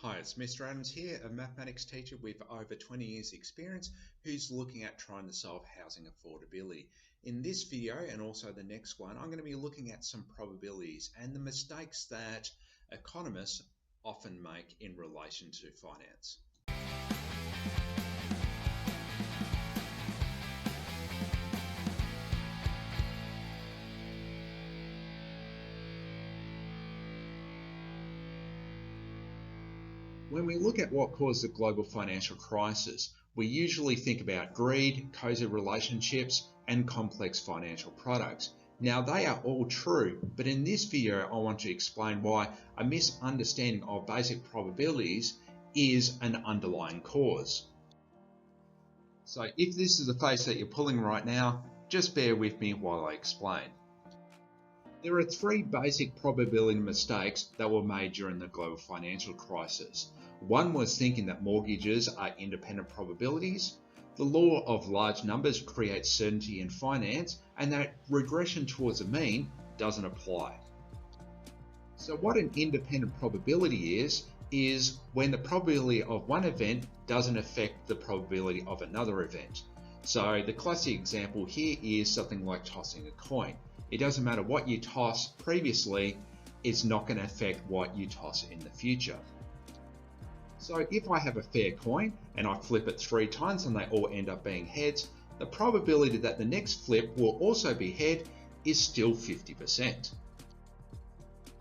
Hi, it's Mr. Adams here, a mathematics teacher with over 20 years experience who's looking at trying to solve housing affordability. In this video and also the next one, I'm going to be looking at some probabilities and the mistakes that economists often make in relation to finance. When we look at what caused the global financial crisis, we usually think about greed, cozy relationships, and complex financial products. Now, they are all true, but in this video, I want to explain why a misunderstanding of basic probabilities is an underlying cause. So if this is the face that you're pulling right now, just bear with me while I explain. There are three basic probability mistakes that were made during the global financial crisis. One was thinking that mortgages are independent probabilities. The law of large numbers creates certainty in finance, and that regression towards a mean doesn't apply. So what an independent probability is when the probability of one event doesn't affect the probability of another event. So the classic example here is something like tossing a coin. It doesn't matter what you toss previously, it's not going to affect what you toss in the future. So if I have a fair coin and I flip it 3 times and they all end up being heads, the probability that the next flip will also be head is still 50%.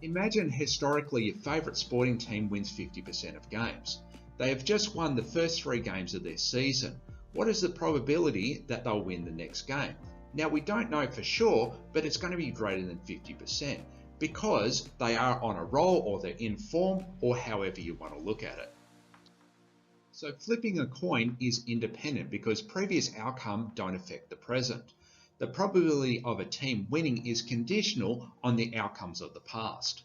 Imagine historically your favourite sporting team wins 50% of games. They have just won the first 3 games of their season. What is the probability that they'll win the next game? Now, we don't know for sure, but it's going to be greater than 50% because they are on a roll or they're in form or however you want to look at it. So flipping a coin is independent because previous outcomes don't affect the present. The probability of a team winning is conditional on the outcomes of the past.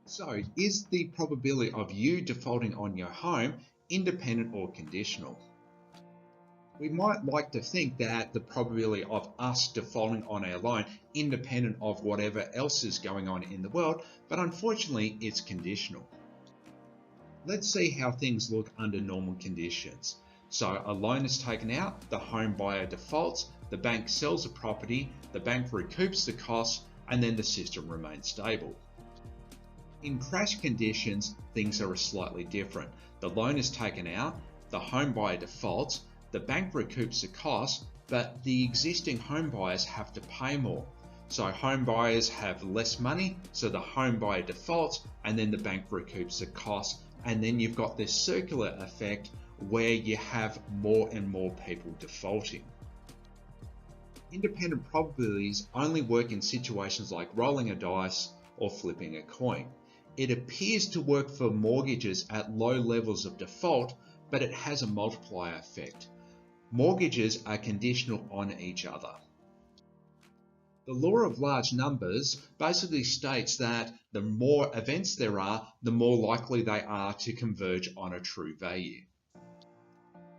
So is the probability of you defaulting on your home independent or conditional? We might like to think that the probability of us defaulting on our loan independent of whatever else is going on in the world, but unfortunately it's conditional. Let's see how things look under normal conditions. So a loan is taken out, the home buyer defaults, the bank sells the property, the bank recoups the costs, and then the system remains stable. In crash conditions, things are slightly different. The loan is taken out, the home buyer defaults, the bank recoups the cost, but the existing home buyers have to pay more. So home buyers have less money, so the home buyer defaults, and then the bank recoups the cost, and then you've got this circular effect where you have more and more people defaulting. Independent probabilities only work in situations like rolling a dice or flipping a coin. It appears to work for mortgages at low levels of default, but it has a multiplier effect. Mortgages are conditional on each other. The law of large numbers basically states that the more events there are, the more likely they are to converge on a true value.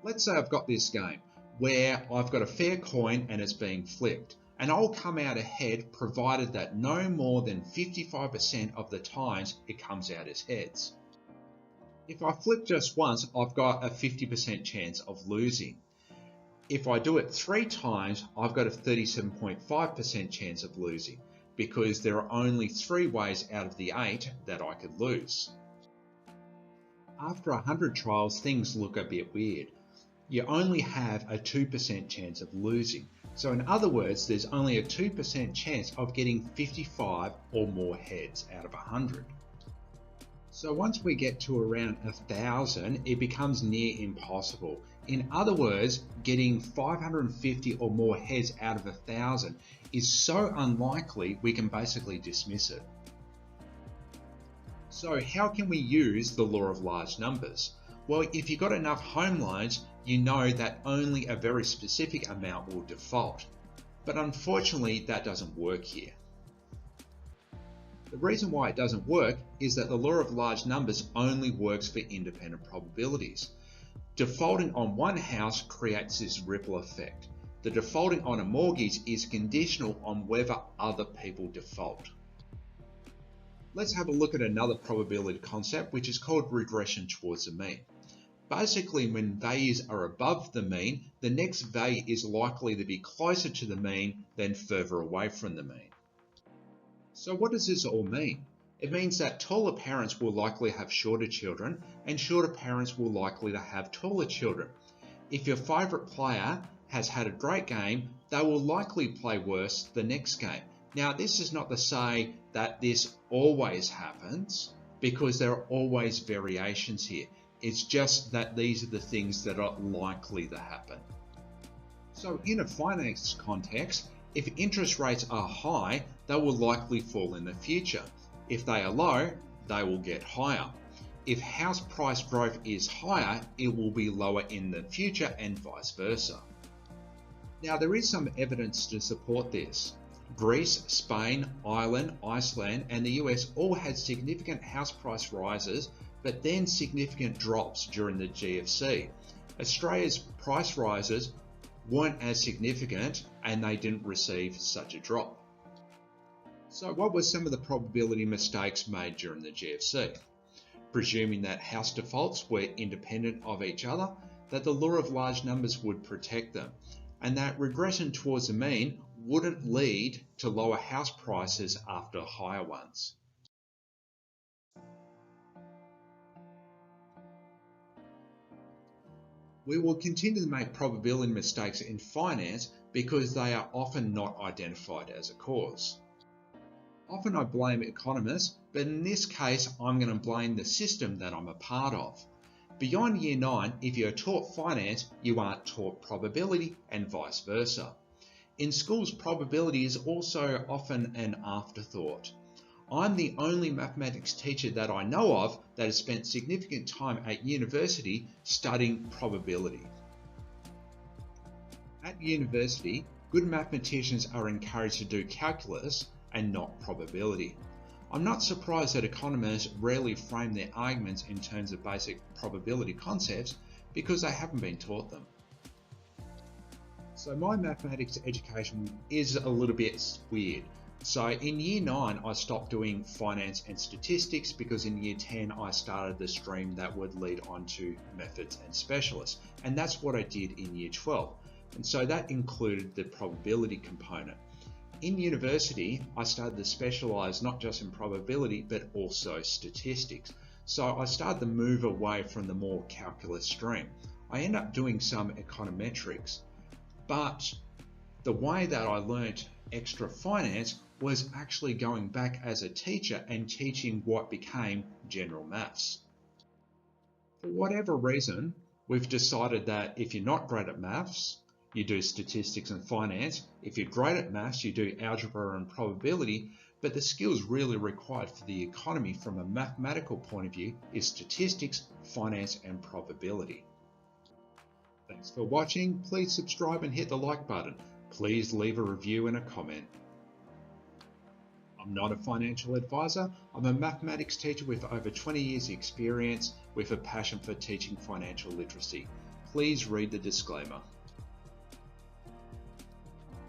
Let's say I've got this game where I've got a fair coin and it's being flipped, and I'll come out ahead provided that no more than 55% of the times it comes out as heads. If I flip just once, I've got a 50% chance of losing. If I do it 3 times, I've got a 37.5% chance of losing because there are only 3 ways out of the 8 that I could lose. After 100 trials, things look a bit weird. You only have a 2% chance of losing. So in other words, there's only a 2% chance of getting 55 or more heads out of 100. So once we get to around 1,000, it becomes near impossible. In other words, getting 550 or more heads out of 1,000 is so unlikely we can basically dismiss it. So how can we use the law of large numbers? Well, if you've got enough home loans, you know that only a very specific amount will default. But unfortunately, that doesn't work here. The reason why it doesn't work is that the law of large numbers only works for independent probabilities. Defaulting on one house creates this ripple effect. The defaulting on a mortgage is conditional on whether other people default. Let's have a look at another probability concept, which is called regression towards the mean. Basically, when values are above the mean, the next value is likely to be closer to the mean than further away from the mean. So what does this all mean? It means that taller parents will likely have shorter children, and shorter parents will likely to have taller children. If your favourite player has had a great game, they will likely play worse the next game. Now, this is not to say that this always happens, because there are always variations here. It's just that these are the things that are likely to happen. So in a finance context, if interest rates are high, they will likely fall in the future. If they are low, they will get higher. If house price growth is higher, it will be lower in the future and vice versa. Now, there is some evidence to support this. Greece, Spain, Ireland, Iceland, and the US all had significant house price rises, but then significant drops during the GFC. Australia's price rises weren't as significant and they didn't receive such a drop. So what were some of the probability mistakes made during the GFC? Presuming that house defaults were independent of each other, that the law of large numbers would protect them, and that regression towards the mean wouldn't lead to lower house prices after higher ones. We will continue to make probability mistakes in finance because they are often not identified as a cause. Often I blame economists, but in this case I'm going to blame the system that I'm a part of. Beyond year 9, if you're taught finance, you aren't taught probability and vice versa. In schools, probability is also often an afterthought. I'm the only mathematics teacher that I know of that has spent significant time at university studying probability. At university, good mathematicians are encouraged to do calculus and not probability. I'm not surprised that economists rarely frame their arguments in terms of basic probability concepts because they haven't been taught them. So my mathematics education is a little bit weird. So in year 9, I stopped doing finance and statistics because in year 10, I started the stream that would lead on to methods and specialists. And that's what I did in year 12. And so that included the probability component. In university, I started to specialize not just in probability, but also statistics. So I started to move away from the more calculus stream. I ended up doing some econometrics, but the way that I learnt extra finance was actually going back as a teacher and teaching what became general maths. For whatever reason, we've decided that if you're not great at maths, you do statistics and finance. If you're great at maths, you do algebra and probability, but the skills really required for the economy from a mathematical point of view is statistics, finance, and probability. Thanks for watching. Please subscribe and hit the like button. Please leave a review and a comment. I'm not a financial advisor. I'm a mathematics teacher with over 20 years experience with a passion for teaching financial literacy. Please read the disclaimer.